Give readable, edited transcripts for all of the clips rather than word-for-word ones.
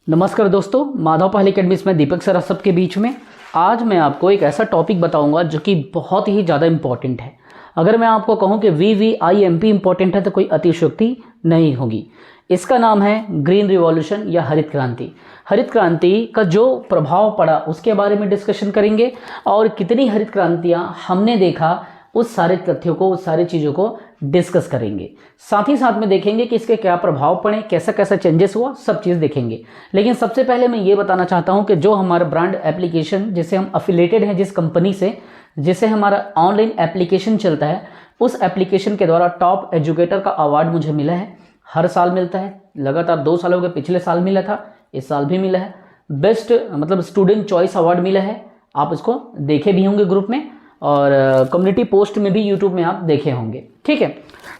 नमस्कार दोस्तों, माधव पहल एकेडमीज में दीपक सर सबके बीच में आज मैं आपको एक ऐसा टॉपिक बताऊंगा जो कि बहुत ही ज़्यादा इम्पॉर्टेंट है। अगर मैं आपको कहूं कि VVIMP इम्पॉर्टेंट है तो कोई अतिशयोक्ति नहीं होगी। इसका नाम है ग्रीन रिवॉल्यूशन या हरित क्रांति। हरित क्रांति का जो प्रभाव पड़ा उसके बारे में डिस्कशन करेंगे और कितनी हरित क्रांतियाँ हमने देखा उस सारे तथ्यों को, उस सारी चीज़ों को डिस्कस करेंगे। साथ ही साथ में देखेंगे कि इसके क्या प्रभाव पड़े, कैसा कैसा चेंजेस हुआ, सब चीज़ देखेंगे। लेकिन सबसे पहले मैं ये बताना चाहता हूँ कि जो हमारा ब्रांड एप्लीकेशन जिससे हम अफिलेटेड हैं, जिस कंपनी से जिससे हमारा ऑनलाइन एप्लीकेशन चलता है, उस एप्लीकेशन के द्वारा टॉप एजुकेटर का अवार्ड मुझे मिला है। हर साल मिलता है, लगातार 2 साल हो गए। पिछले साल मिला था, इस साल भी मिला है। बेस्ट मतलब स्टूडेंट चॉइस अवार्ड मिला है। आप इसको देखे भी होंगे ग्रुप में और कम्युनिटी पोस्ट में भी यूट्यूब में आप देखे होंगे। ठीक है,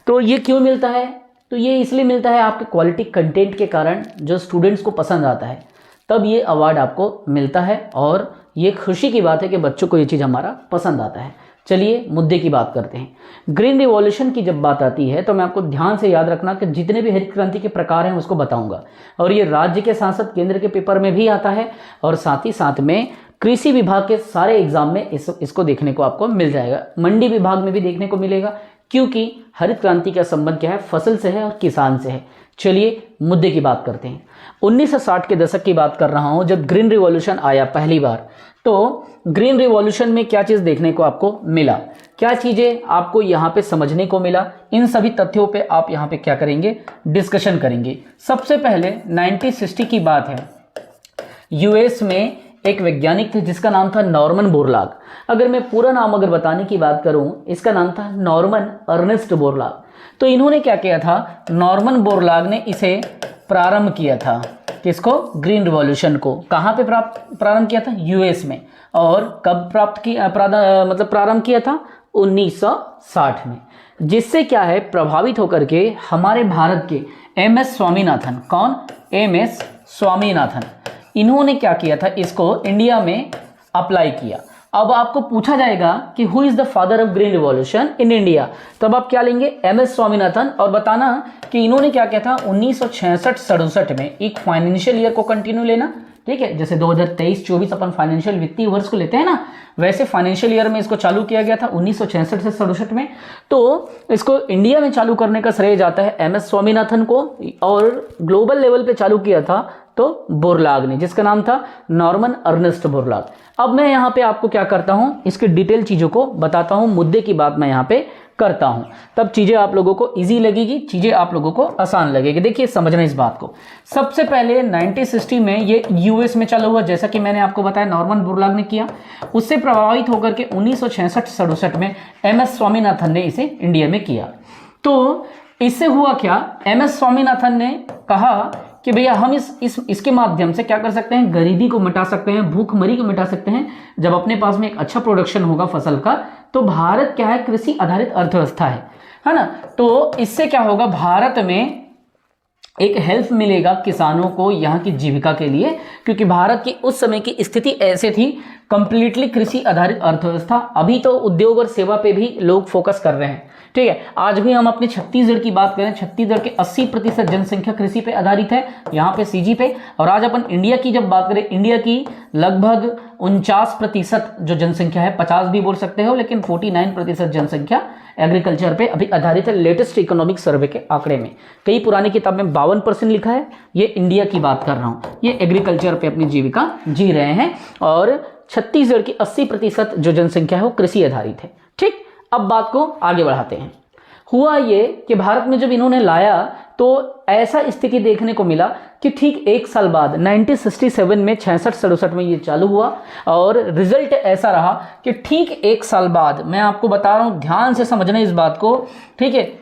तो ये क्यों मिलता है? तो ये इसलिए मिलता है आपके क्वालिटी कंटेंट के कारण, जो स्टूडेंट्स को पसंद आता है तब ये अवार्ड आपको मिलता है। और ये खुशी की बात है कि बच्चों को ये चीज़ हमारा पसंद आता है। चलिए मुद्दे की बात करते हैं। ग्रीन रिवॉल्यूशन की जब बात आती है तो मैं आपको ध्यान से याद रखना कि जितने भी हरित क्रांति के प्रकार हैं उसको बताऊंगा। और ये राज्य के साथ साथ केंद्र के पेपर में भी आता है और साथ ही साथ में कृषि विभाग के सारे एग्जाम में इसको देखने को आपको मिल जाएगा। मंडी विभाग में भी देखने को मिलेगा, क्योंकि हरित क्रांति का संबंध क्या है? फसल से है और किसान से है। चलिए मुद्दे की बात करते हैं। 1960 के दशक की बात कर रहा हूं, जब ग्रीन रिवॉल्यूशन आया पहली बार। तो ग्रीन रिवॉल्यूशन में क्या चीज़ देखने को आपको मिला, क्या चीज़ें आपको यहाँ पे समझने को मिला, इन सभी तथ्यों पे आप यहाँ पे क्या करेंगे? डिस्कशन करेंगे। सबसे पहले 1960 की बात है। यूएस में एक वैज्ञानिक थे जिसका नाम था नॉर्मन बोरलॉग। अगर मैं पूरा नाम अगर बताने की बात करूं, इसका नाम था नॉर्मन अर्नेस्ट बोरलॉग। तो इन्होंने क्या किया था? नॉर्मन बोरलॉग ने इसे प्रारंभ किया था। किसको? ग्रीन रिवॉल्यूशन को। कहाँ पे प्रारंभ किया था? यूएस में। और कब प्रारंभ किया था? 1960 में। जिससे क्या है, प्रभावित होकर के हमारे भारत के MS स्वामीनाथन। कौन? MS स्वामीनाथन। इन्होंने क्या किया था? इसको इंडिया में अप्लाई किया। अब आपको पूछा जाएगा कि who is the father of green revolution in India, तब आप क्या लेंगे? MS स्वामीनाथन। और बताना कि इन्होंने क्या किया था? 1966-67 में एक फाइनेंशियल ईयर को कंटिन्यू लेना। ठीक है, जैसे 2023-24 अपन फाइनेंशियल वित्तीय वर्ष को लेते हैं ना, वैसे फाइनेंशियल ईयर में इसको चालू किया गया था 1966 से 67 में। तो इसको इंडिया में चालू करने का श्रेय जाता है MS स्वामीनाथन को, और ग्लोबल लेवल पे चालू किया था तो बोरलॉग ने, जिसका नाम था नॉर्मन अर्नेस्ट बोरलॉग। अब मैं यहाँ पे आपको क्या करता हूँ, इसके डिटेल चीज़ों को बताता हूँ, मुद्दे की बात मैं यहाँ पे करता हूँ, तब चीज़ें आप लोगों को इजी लगेगी, चीज़ें आप लोगों को आसान लगेगी। देखिए समझना इस बात को। सबसे पहले 1960 में ये यूएस में चालू हुआ, जैसा कि मैंने आपको बताया नॉर्मन बोरलॉग ने किया। उससे प्रभावित होकर के 1966-67 में MS स्वामीनाथन ने इसे इंडिया में किया। तो इससे हुआ क्या? MS स्वामीनाथन ने कहा कि भैया हम इसके माध्यम से क्या कर सकते हैं? गरीबी को मिटा सकते हैं, भूखमरी को मिटा सकते हैं। जब अपने पास में एक अच्छा प्रोडक्शन होगा फसल का, तो भारत क्या है? कृषि आधारित अर्थव्यवस्था है ना। तो इससे क्या होगा? भारत में एक हेल्प मिलेगा किसानों को यहाँ की जीविका के लिए, क्योंकि भारत की उस समय की स्थिति ऐसे थी, कंप्लीटली कृषि आधारित अर्थव्यवस्था। अभी तो उद्योग और सेवा पे भी लोग फोकस कर रहे हैं। ठीक है, आज भी हम अपने छत्तीसगढ़ की बात करें, छत्तीसगढ़ के 80% जनसंख्या कृषि पे आधारित है, यहाँ पे CG पे। और आज अपन इंडिया की जब बात करें, इंडिया की लगभग 49% जो जनसंख्या है, 50 भी बोल सकते हो, लेकिन 49% जनसंख्या एग्रीकल्चर पे अभी आधारित है। लेटेस्ट इकोनॉमिक सर्वे के आंकड़े में, कई पुरानी किताब में 52% लिखा है। ये इंडिया की बात कर रहा हूँ, ये एग्रीकल्चर पे अपनी जीविका जी रहे हैं। और छत्तीसगढ़ की 80% जो जनसंख्या है वो कृषि आधारित है। ठीक, अब बात को आगे बढ़ाते हैं। हुआ ये कि भारत में जब इन्होंने लाया तो ऐसा स्थिति देखने को मिला कि ठीक 1 साल बाद 1967 में 66-67 में ये चालू हुआ, और रिजल्ट ऐसा रहा कि ठीक 1 साल बाद, मैं आपको बता रहा हूं, ध्यान से समझना इस बात को। ठीक है,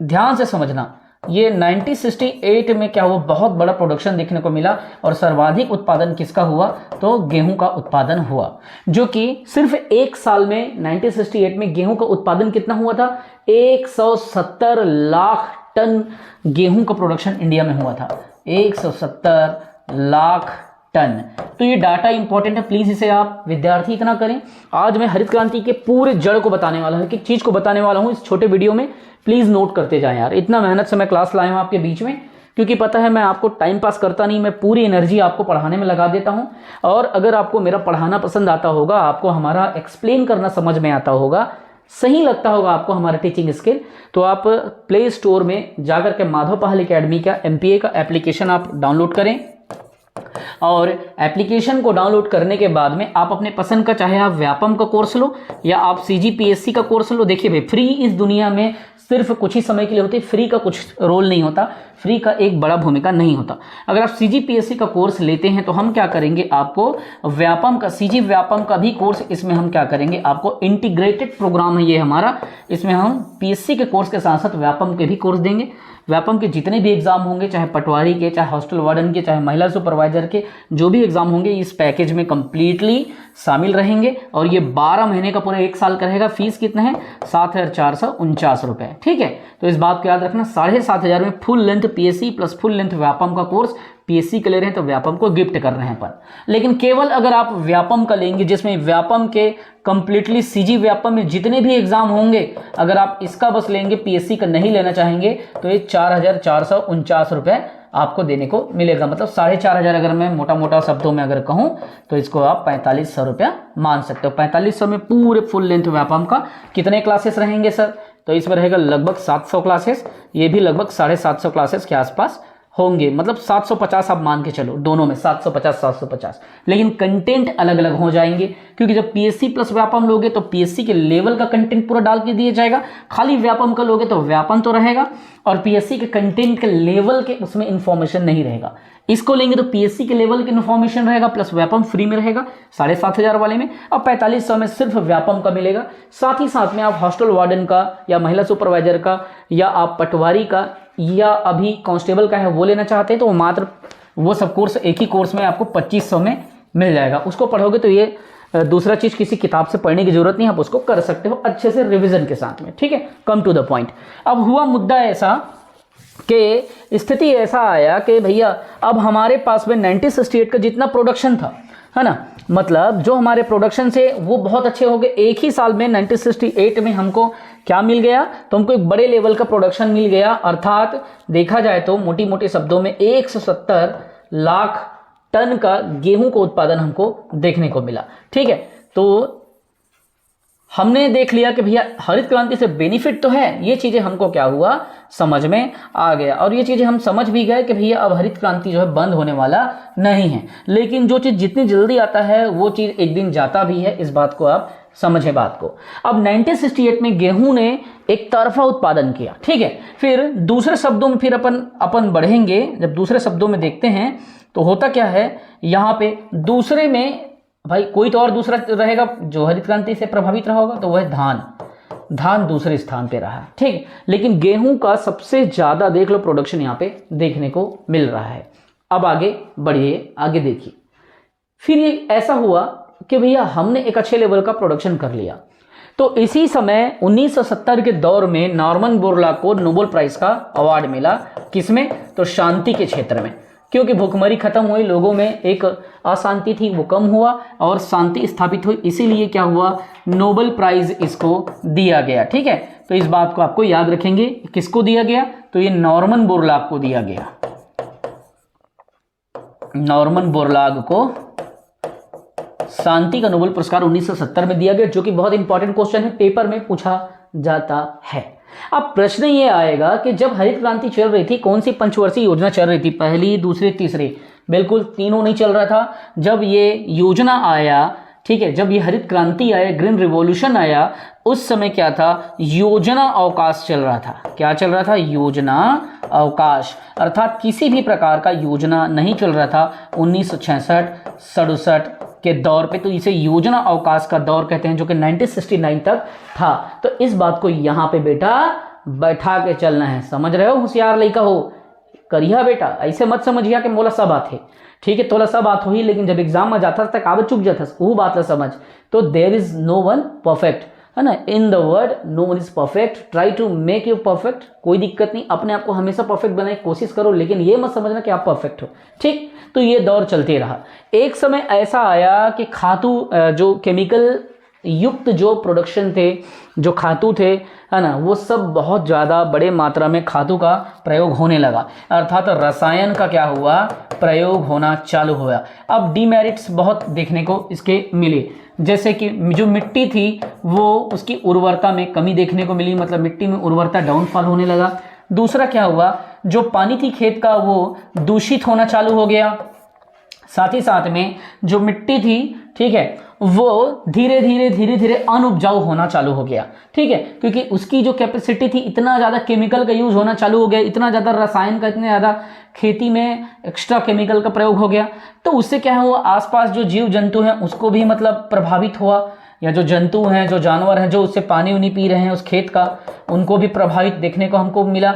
ध्यान से समझना। ये 1968 में क्या हुआ? बहुत बड़ा प्रोडक्शन देखने को मिला, और सर्वाधिक उत्पादन किसका हुआ? तो गेहूं का उत्पादन हुआ, जो कि सिर्फ 1 साल में 1968 में गेहूं का उत्पादन कितना हुआ था? 170 लाख टन गेहूं का प्रोडक्शन इंडिया में हुआ था। 170 लाख टन। तो ये डाटा इंपॉर्टेंट है, प्लीज इसे आप विद्यार्थी इतना करें। आज मैं हरित क्रांति के पूरे जड़ को बताने वाला हूं, एक एक चीज को बताने वाला हूं इस छोटे वीडियो में। प्लीज नोट करते जाएं यार, इतना मेहनत से मैं क्लास लाया हूं आपके बीच में, क्योंकि पता है मैं आपको टाइम पास करता नहीं, मैं पूरी एनर्जी आपको पढ़ाने में लगा देता हूँ। और अगर आपको मेरा पढ़ाना पसंद आता होगा, आपको हमारा एक्सप्लेन करना समझ में आता होगा, सही लगता होगा आपको हमारा टीचिंग स्किल, तो आप प्ले स्टोर में जाकर के माधव पहल अकेडमी का MPA का एप्लीकेशन आप डाउनलोड करें। और एप्लीकेशन को डाउनलोड करने के बाद में आप अपने पसंद का, चाहे आप व्यापम का कोर्स लो या आप CGPSC का कोर्स लो। देखिए भाई, फ्री इस दुनिया में सिर्फ कुछ ही समय के लिए होती है, फ्री का कुछ रोल नहीं होता, फ्री का एक बड़ा भूमिका नहीं होता। अगर आप CGPSC का कोर्स लेते हैं तो हम क्या करेंगे, आपको व्यापम का, CG व्यापम का भी कोर्स इसमें हम क्या करेंगे, आपको इंटीग्रेटेड प्रोग्राम है ये हमारा, इसमें हम PSC के कोर्स के साथ साथ व्यापम के भी कोर्स देंगे। व्यापम के जितने भी एग्जाम होंगे, चाहे पटवारी के, चाहे हॉस्टल वार्डन के, चाहे महिला सुपरवाइजर के, जो भी एग्जाम होंगे इस पैकेज में कंप्लीटली शामिल रहेंगे। और ये 12 महीने का पूरा 1 साल का रहेगा। फीस कितना है, 7,449 रुपए। ठीक है, तो इस बात को याद रखना। 7,500 में full length PSC plus full length Vyapam का कोर्स PSC के ले रहे हैं तो व्यापम को गिफ्ट कर रहे हैं अपन। लेकिन केवल अगर आप व्यापम का लेंगे, जिसमें व्यापम के कंप्लीटली CG व्यापम में जितने भी एग्जाम होंगे, अगर आप इसका बस लेंगे, PSC का नहीं लेना चाहेंगे, तो ये 4,449 रुपए आपको देने को मिलेगा। मतलब 4,500 अगर मैं मोटा मोटा शब्दों में अगर कहूं तो इसको आप 4,500 रुपया मान सकते हो। 4,500 में पूरे फुल लेंथ व्यापम का कितने क्लासेस रहेंगे सर, तो इसमें रहेगा लगभग 700 क्लासेस। ये भी लगभग 750 क्लासेस के आसपास होंगे। मतलब 750 आप मान के चलो, दोनों में 750 750। लेकिन कंटेंट अलग अलग हो जाएंगे, क्योंकि जब PSC प्लस व्यापम लोगे तो PSC के लेवल का कंटेंट पूरा डाल के दिया जाएगा। खाली व्यापम का लोगे तो व्यापम तो रहेगा और PSC के कंटेंट के लेवल के उसमें इंफॉर्मेशन नहीं रहेगा। इसको लेंगे तो PSC के लेवल की इन्फॉर्मेशन रहेगा प्लस व्यापम फ्री में रहेगा 7,500 वाले में। और 4,500 में सिर्फ व्यापम का मिलेगा। साथ ही साथ में आप हॉस्टल वार्डन का या महिला सुपरवाइजर का या आप पटवारी का या अभी कांस्टेबल का है वो लेना चाहते हैं तो मात्र वो सब कोर्स एक ही कोर्स में आपको 2,500 में मिल जाएगा। उसको पढ़ोगे तो ये दूसरा चीज किसी किताब से पढ़ने की जरूरत नहीं, आप उसको कर सकते हो अच्छे से रिवीजन के साथ में। ठीक है, कम टू द पॉइंट। अब हुआ मुद्दा ऐसा कि स्थिति ऐसा आया कि भैया अब हमारे पास में 1968 का जितना प्रोडक्शन था, है ना, मतलब जो हमारे प्रोडक्शन से वो बहुत अच्छे हो गए। एक ही साल में 1968 में हमको क्या मिल गया, तो हमको एक बड़े लेवल का प्रोडक्शन मिल गया। अर्थात देखा जाए तो मोटी मोटी शब्दों में 170 लाख टन का गेहूं का उत्पादन हमको देखने को मिला। ठीक है, तो हमने देख लिया कि भैया हरित क्रांति से बेनिफिट तो है, ये चीजें हमको क्या हुआ समझ में आ गया। और ये चीजें हम समझ भी गए कि भैया अब हरित क्रांति जो है बंद होने वाला नहीं है। लेकिन जो चीज जितनी जल्दी आता है वो चीज एक दिन जाता भी है, इस बात को आप समझे बात को। अब 1968 में गेहूं ने एक तरफा उत्पादन किया। ठीक है, फिर दूसरे शब्दों में फिर अपन बढ़ेंगे। जब दूसरे शब्दों में देखते हैं तो होता क्या है, यहां पे दूसरे में भाई कोई तो और दूसरा रहेगा जो हरित क्रांति से प्रभावित रहा होगा, तो वह धान। धान दूसरे स्थान पे रहा। ठीक, लेकिन गेहूं का सबसे ज्यादा देख लो प्रोडक्शन यहां पे देखने को मिल रहा है। अब आगे बढ़िए, आगे देखिए। फिर ये ऐसा हुआ कि भैया हमने एक अच्छे लेवल का प्रोडक्शन कर लिया, तो इसी समय 1970 के दौर में नॉर्मन बोरलॉग को नोबेल प्राइज का अवार्ड मिला। किसमें, तो शांति के क्षेत्र में। क्योंकि भूखमरी खत्म हुई, लोगों में एक अशांति थी वो कम हुआ और शांति स्थापित हुई, इसीलिए क्या हुआ, नोबेल प्राइज इसको दिया गया। ठीक है, तो इस बात को आपको याद रखेंगे। किसको दिया गया, तो ये नॉर्मन बोरलॉग को दिया गया। नॉर्मन बोरलॉग को शांति का नोबेल पुरस्कार 1970 में दिया गया, जो कि बहुत इंपॉर्टेंट क्वेश्चन है, पेपर में पूछा जाता है। अब प्रश्न ये आएगा कि जब हरित क्रांति चल रही थी, कौन सी पंचवर्षीय योजना चल रही थी, पहली, दूसरी, तीसरी, बिल्कुल तीनों नहीं चल रहा था। जब ये योजना आया, ठीक है, जब ये हरित क्रांति आया, ग्रीन रिवॉल्यूशन आया, उस समय क्या था, योजना अवकाश चल रहा था। क्या चल रहा था, योजना अवकाश, अर्थात किसी भी प्रकार का योजना नहीं चल रहा था 1966-67 के दौर पे, तो इसे योजना अवकाश का दौर कहते हैं, जो कि 1969 तक था। तो इस बात को यहाँ पे बेटा बैठा के चलना है, समझ रहे हो, होशियार लड़का हो, करिया बेटा, ऐसे मत समझिया कि मोला सब बात है। ठीक है, थोड़ा सा बात हुई, लेकिन जब एग्जाम में जाता तक आवे चुक जाता वो बात ला समझ। तो there is no one perfect, है ना, in the world no one is perfect, try to make you perfect. कोई दिक्कत नहीं, अपने आप को हमेशा परफेक्ट बनाने की कोशिश करो, लेकिन ये मत समझना कि आप परफेक्ट हो। ठीक, तो ये दौर चलते रहा। एक समय ऐसा आया कि खातू जो केमिकल युक्त जो प्रोडक्शन थे, जो खातू थे, है ना, वो सब बहुत ज़्यादा बड़े मात्रा में खातू का प्रयोग होने लगा, अर्थात रसायन का क्या हुआ, प्रयोग होना चालू हुआ। अब डीमेरिट्स बहुत देखने को इसके मिले, जैसे कि जो मिट्टी थी वो उसकी उर्वरता में कमी देखने को मिली, मतलब मिट्टी में उर्वरता डाउनफॉल होने लगा। दूसरा क्या हुआ, जो पानी थी खेत का वो दूषित होना चालू हो गया। साथ ही साथ में जो मिट्टी थी, ठीक है, वो धीरे धीरे अनउपजाऊ होना चालू हो गया, ठीक है, क्योंकि उसकी जो कैपेसिटी थी, इतना ज़्यादा केमिकल का यूज़ होना चालू हो गया, इतना ज़्यादा रसायन का, इतने ज़्यादा खेती में एक्स्ट्रा केमिकल का प्रयोग हो गया। तो उससे क्या हुआ, आसपास जो जीव जंतु हैं उसको भी मतलब प्रभावित हुआ, या जो जंतु हैं, जो जानवर हैं, जो उससे पानी उनी पी रहे हैं उस खेत का, उनको भी प्रभावित देखने को हमको मिला।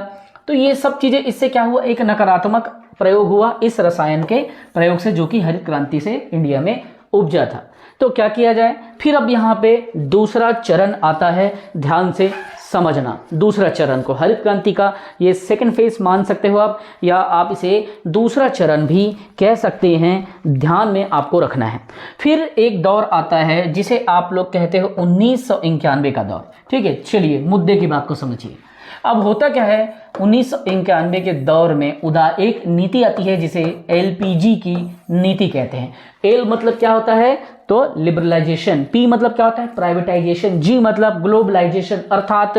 तो ये सब चीज़ें, इससे क्या हुआ, एक नकारात्मक प्रयोग हुआ इस रसायन के प्रयोग से, जो कि हरित क्रांति से इंडिया में उपजा था। तो क्या किया जाए, फिर अब यहाँ पे दूसरा चरण आता है, ध्यान से समझना दूसरा चरण को, हरित क्रांति का ये सेकंड फेज मान सकते हो आप, या आप इसे दूसरा चरण भी कह सकते हैं, ध्यान में आपको रखना है। फिर एक दौर आता है जिसे आप लोग कहते हो 1991 का दौर, ठीक है। चलिए मुद्दे की बात को समझिए। अब होता क्या है, 1991 के दौर में एक नीति आती है जिसे एलपीजी की नीति कहते हैं। एल मतलब क्या होता है, तो लिबरलाइजेशन, पी मतलब क्या होता है, प्राइवेटाइजेशन, जी मतलब ग्लोबलाइजेशन, अर्थात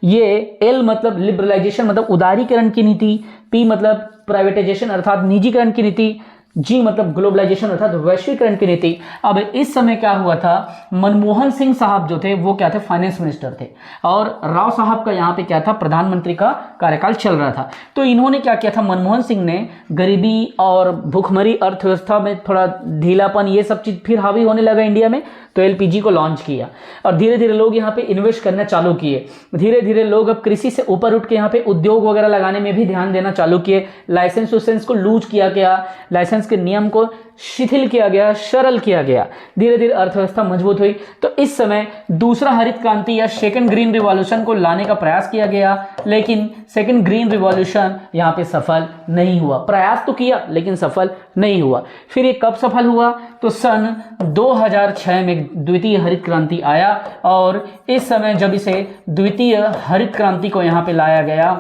ये एल मतलब लिबरलाइजेशन मतलब उदारीकरण की नीति, पी मतलब प्राइवेटाइजेशन अर्थात निजीकरण की नीति, जी मतलब ग्लोबलाइजेशन अर्थात वैश्वीकरण की नीति। अब इस समय क्या हुआ था, मनमोहन सिंह साहब जो थे वो क्या थे, फाइनेंस मिनिस्टर थे, और राव साहब का यहाँ पे क्या था, प्रधानमंत्री का कार्यकाल चल रहा था। तो इन्होंने क्या किया था, मनमोहन सिंह ने गरीबी और भूखमरी अर्थव्यवस्था में थोड़ा ढीलापन, ये सब चीज़ फिर हावी होने लगा इंडिया में, तो एलपीजी को लॉन्च किया और धीरे धीरे लोग यहाँ पे इन्वेस्ट करना चालू किए। धीरे धीरे लोग अब कृषि से ऊपर उठ के यहाँ पे उद्योग वगैरह लगाने में भी ध्यान देना चालू किए। लाइसेंस को लूज किया गया, लाइसेंस के नियम को शिथिल किया गया, सरल किया गया, धीरे धीरे अर्थव्यवस्था मजबूत हुई। तो इस समय दूसरा हरित क्रांति या सेकंड ग्रीन रिवॉल्यूशन को लाने का प्रयास किया गया, लेकिन सेकंड ग्रीन रिवॉल्यूशन यहाँ पे सफल नहीं हुआ। प्रयास तो किया लेकिन सफल नहीं हुआ। फिर ये कब सफल हुआ, तो सन 2006 में द्वितीय हरित क्रांति आया, और इस समय जब इसे द्वितीय हरित क्रांति को यहाँ पे लाया गया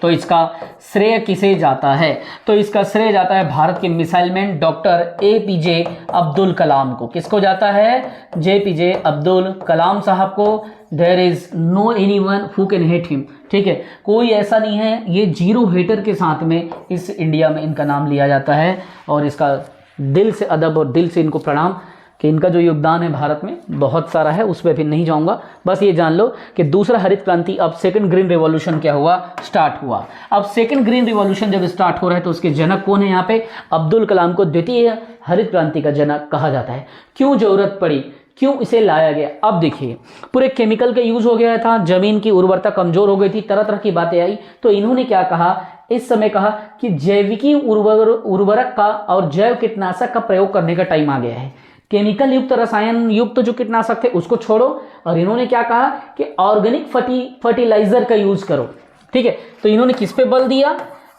तो इसका श्रेय किसे जाता है, तो इसका श्रेय जाता है भारत के missile man doctor APJ Abdul Kalam को। किसको जाता है, जेपीजे अब्दुल कलाम साहब को। There is no anyone who can hate him, ठीक है, कोई ऐसा नहीं है, ये जीरो हेटर के साथ में इस इंडिया में इनका नाम लिया जाता है, और इसका दिल से अदब और दिल से इनको प्रणाम कि इनका जो योगदान है भारत में बहुत सारा है, उस पर भी नहीं जाऊंगा। बस ये जान लो कि दूसरा हरित क्रांति, अब सेकंड ग्रीन रिवॉल्यूशन क्या हुआ, स्टार्ट हुआ। अब सेकंड ग्रीन रिवॉल्यूशन जब स्टार्ट हो रहा है तो उसके जनक कौन है, यहाँ पे अब्दुल कलाम को द्वितीय हरित क्रांति का जनक कहा जाता है। क्यों जरूरत पड़ी, क्यों इसे लाया गया, अब देखिए, पूरे केमिकल का यूज हो गया था, जमीन की उर्वरता कमजोर हो गई थी, तरह तरह की बातें आई। तो इन्होंने क्या कहा, इस समय कहा कि जैविकी उर्वरक का और जैव कीटनाशक का प्रयोग करने का टाइम आ गया है। केमिकल युक्त, रसायन युक्त जो कीटनाशक थे उसको छोड़ो, और इन्होंने क्या कहा कि ऑर्गेनिक फर्टिलाइजर का यूज करो, ठीक है। तो इन्होंने किस पे बल दिया,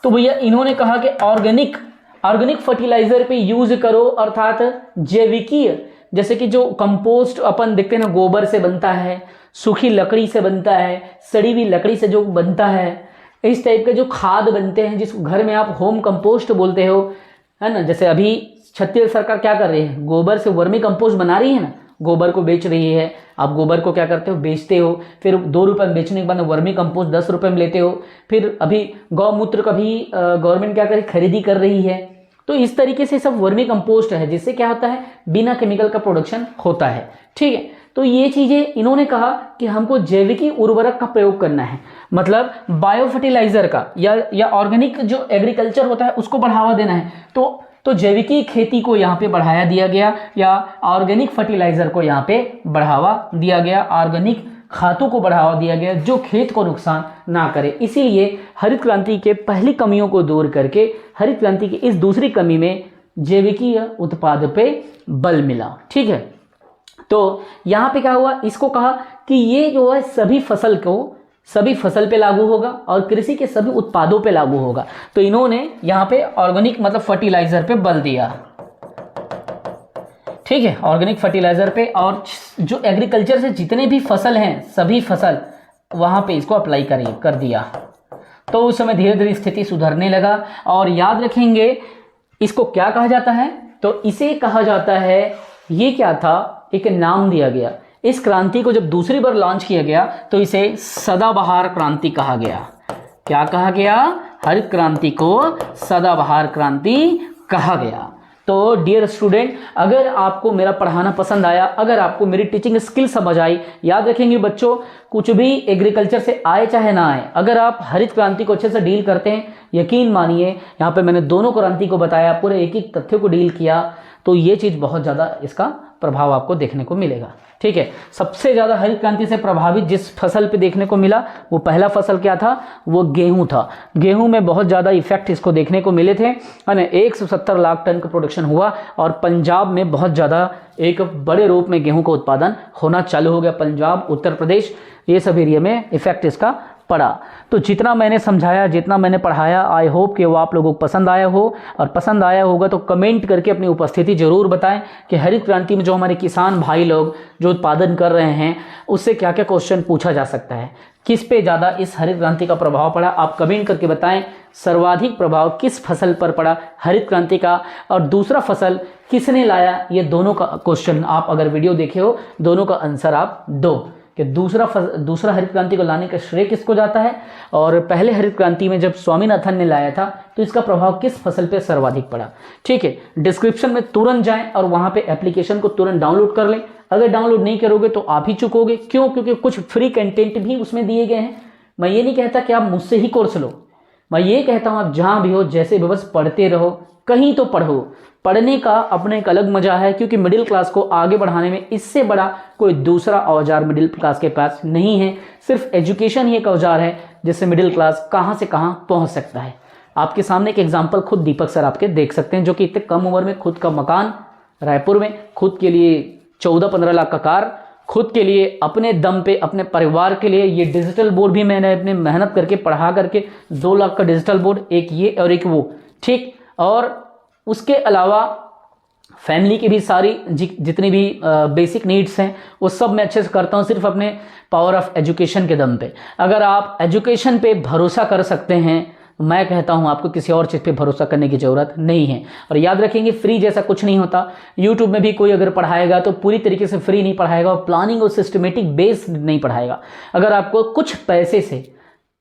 तो भैया इन्होंने कहा कि ऑर्गेनिक फर्टिलाइजर पे यूज करो, अर्थात जैविकीय, जैसे कि जो कंपोस्ट अपन देखते हैं ना, गोबर से बनता है, सूखी लकड़ी से बनता है, सड़ी हुई लकड़ी से जो बनता है, इस टाइप के जो खाद बनते हैं जिस घर में आप होम कंपोस्ट बोलते हो, है ना। जैसे अभी छत्तीसगढ़ सरकार क्या कर रही है, गोबर से वर्मी कंपोस्ट बना रही है ना, गोबर को बेच रही है। आप गोबर को क्या करते हो, बेचते हो, फिर 2 रुपये में बेचने के बाद वर्मी कंपोस्ट 10 रुपये में लेते हो। फिर अभी गौमूत्र का भी गवर्नमेंट क्या करे, खरीदी कर रही है। तो इस तरीके से सब वर्मी कंपोस्ट है, जिससे क्या होता है, बिना केमिकल का प्रोडक्शन होता है, ठीक है। तो ये चीज़ें इन्होंने कहा कि हमको जैविकी उर्वरक का प्रयोग करना है, मतलब बायो फर्टिलाइजर का या ऑर्गेनिक जो एग्रीकल्चर होता है उसको बढ़ावा देना है। तो जैविकी खेती को यहाँ पे बढ़ाया दिया गया, या ऑर्गेनिक फर्टिलाइजर को यहाँ पे बढ़ावा दिया गया, ऑर्गेनिक खादों को बढ़ावा दिया गया जो खेत को नुकसान ना करे। इसीलिए हरित क्रांति के पहली कमियों को दूर करके हरित क्रांति की इस दूसरी कमी में जैविकीय उत्पाद पे बल मिला, ठीक है। तो यहाँ पे क्या हुआ, इसको कहा कि ये जो है सभी फसल पे लागू होगा और कृषि के सभी उत्पादों पे लागू होगा। तो इन्होंने यहाँ पे ऑर्गेनिक मतलब फर्टिलाइजर पे बल दिया। ठीक है, ऑर्गेनिक फर्टिलाइज़र पे, और जो एग्रीकल्चर से जितने भी फसल हैं सभी फसल वहाँ पे इसको अप्लाई कर दिया। तो उस समय धीरे धीरे स्थिति सुधरने लगा। और याद रखेंगे इसको क्या कहा जाता है, तो इसे कहा जाता है, ये क्या था, एक नाम दिया गया। इस क्रांति को जब दूसरी बार लॉन्च किया गया तो इसे सदाबहार क्रांति कहा गया। क्या कहा गया? हरित क्रांति को सदाबहार क्रांति कहा गया। तो डियर स्टूडेंट, अगर आपको मेरा पढ़ाना पसंद आया, अगर आपको मेरी टीचिंग स्किल समझ आई, याद रखेंगे बच्चों, कुछ भी एग्रीकल्चर से आए चाहे ना आए, अगर आप हरित क्रांति को अच्छे से डील करते हैं, यकीन मानिए यहाँ पे मैंने दोनों क्रांति को बताया, पूरे एक एक तथ्य को डील किया, तो ये चीज़ बहुत ज़्यादा इसका प्रभाव आपको देखने को मिलेगा। ठीक है, सबसे ज़्यादा हरित क्रांति से प्रभावित जिस फसल पे देखने को मिला वो पहला फसल क्या था? वो गेहूं था। गेहूं में बहुत ज़्यादा इफेक्ट इसको देखने को मिले थे, है ना। 170 लाख टन का प्रोडक्शन हुआ और पंजाब में बहुत ज़्यादा एक बड़े रूप में गेहूं का उत्पादन होना चालू हो गया। पंजाब, उत्तर प्रदेश, ये सब एरिया में इफेक्ट इसका पड़ा। तो जितना मैंने समझाया, जितना मैंने पढ़ाया, आई होप कि वो आप लोगों को पसंद आया हो, और पसंद आया होगा तो कमेंट करके अपनी उपस्थिति जरूर बताएं कि हरित क्रांति में जो हमारे किसान भाई लोग जो उत्पादन कर रहे हैं उससे क्या क्या क्वेश्चन पूछा जा सकता है, किस पे ज़्यादा इस हरित क्रांति का प्रभाव पड़ा, आप कमेंट करके बताएं। सर्वाधिक प्रभाव किस फसल पर पड़ा हरित क्रांति का, और दूसरा फसल किसने लाया, ये दोनों का क्वेश्चन आप अगर वीडियो देखे हो, दोनों का आंसर आप दो कि दूसरा हरित क्रांति को लाने का श्रेय किसको जाता है, और पहले हरित क्रांति में जब स्वामीनाथन ने लाया था तो इसका प्रभाव किस फसल पे सर्वाधिक पड़ा। ठीक है, डिस्क्रिप्शन में तुरंत जाएं और वहां पे एप्लीकेशन को तुरंत डाउनलोड कर लें। अगर डाउनलोड नहीं करोगे तो आप ही चुकोगे। क्यों? क्योंकि कुछ फ्री कंटेंट भी उसमें दिए गए हैं। मैं ये नहीं कहता कि आप मुझसे ही कोर्स लो, मैं ये कहता हूँ आप जहाँ भी हो, जैसे भी, बस पढ़ते रहो, कहीं तो पढ़ो। पढ़ने का अपना एक अलग मजा है, क्योंकि मिडिल क्लास को आगे बढ़ाने में इससे बड़ा कोई दूसरा औजार मिडिल क्लास के पास नहीं है। सिर्फ एजुकेशन ही एक औजार है जिससे मिडिल क्लास कहाँ से कहाँ पहुँच सकता है। आपके सामने एक एग्जाम्पल खुद दीपक सर आपके देख सकते हैं, जो कि इतने कम उम्र में खुद का मकान रायपुर में, खुद के लिए 14-15 लाख का कार, खुद के लिए अपने दम पे अपने परिवार के लिए ये डिजिटल बोर्ड भी मैंने अपने मेहनत करके पढ़ा करके 2 लाख का डिजिटल बोर्ड, एक ये और एक वो, ठीक। और उसके अलावा फैमिली की भी सारी जितनी भी बेसिक नीड्स हैं वो सब मैं अच्छे से करता हूँ, सिर्फ अपने पावर ऑफ एजुकेशन के दम पे। अगर आप एजुकेशन पे भरोसा कर सकते हैं, मैं कहता हूं आपको किसी और चीज़ पे भरोसा करने की ज़रूरत नहीं है। और याद रखेंगे, फ्री जैसा कुछ नहीं होता। यूट्यूब में भी कोई अगर पढ़ाएगा तो पूरी तरीके से फ्री नहीं पढ़ाएगा, और प्लानिंग और सिस्टमेटिक बेस्ड नहीं पढ़ाएगा। अगर आपको कुछ पैसे से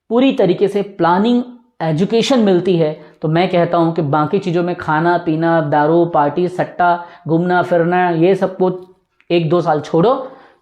पूरी तरीके से प्लानिंग एजुकेशन मिलती है तो मैं कहता हूं कि बाकी चीज़ों में खाना पीना, दारू, पार्टी, सट्टा, घूमना फिरना, ये सब को 1-2 साल छोड़ो,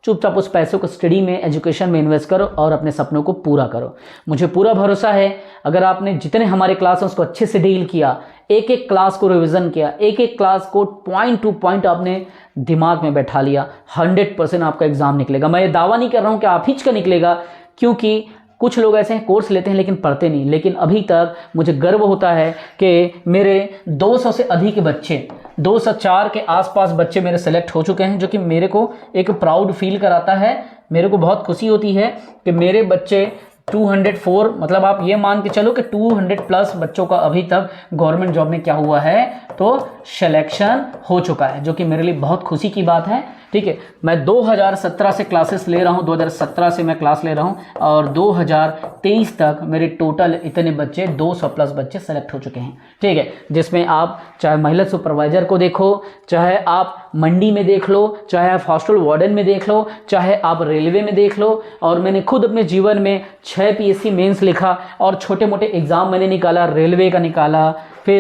चुपचाप उस पैसों को स्टडी में, एजुकेशन में इन्वेस्ट करो और अपने सपनों को पूरा करो। मुझे पूरा भरोसा है, अगर आपने जितने हमारे क्लास हैं उसको अच्छे से डील किया, एक एक क्लास को रिवीजन किया, एक एक क्लास को पॉइंट टू पॉइंट आपने दिमाग में बैठा लिया, 100% आपका एग्जाम निकलेगा। मैं ये दावा नहीं कर रहा हूँ कि आप हिच का निकलेगा, क्योंकि कुछ लोग ऐसे हैं कोर्स लेते हैं लेकिन पढ़ते नहीं। लेकिन अभी तक मुझे गर्व होता है कि मेरे 200 से अधिक बच्चे, 204 के आसपास बच्चे मेरे सेलेक्ट हो चुके हैं, जो कि मेरे को एक प्राउड फील कराता है। मेरे को बहुत खुशी होती है कि मेरे बच्चे 204, मतलब आप ये मान के चलो कि 200+ बच्चों का अभी तक गवर्नमेंट जॉब में क्या हुआ है, तो सिलेक्शन हो चुका है, जो कि मेरे लिए बहुत खुशी की बात है। ठीक है, मैं 2017 से क्लासेस ले रहा हूँ, 2017 से मैं क्लास ले रहा हूँ, और 2023 तक मेरे टोटल इतने बच्चे 200+ बच्चे सेलेक्ट हो चुके हैं। ठीक है, जिसमें आप चाहे महिला सुपरवाइजर को देखो, चाहे आप मंडी में देख लो, चाहे आप हॉस्टल वार्डन में देख लो, चाहे आप रेलवे में देख लो। और मैंने खुद अपने जीवन में 6 PSC मेंस लिखा और छोटे मोटे एग्जाम मैंने निकाला, रेलवे का निकाला, फिर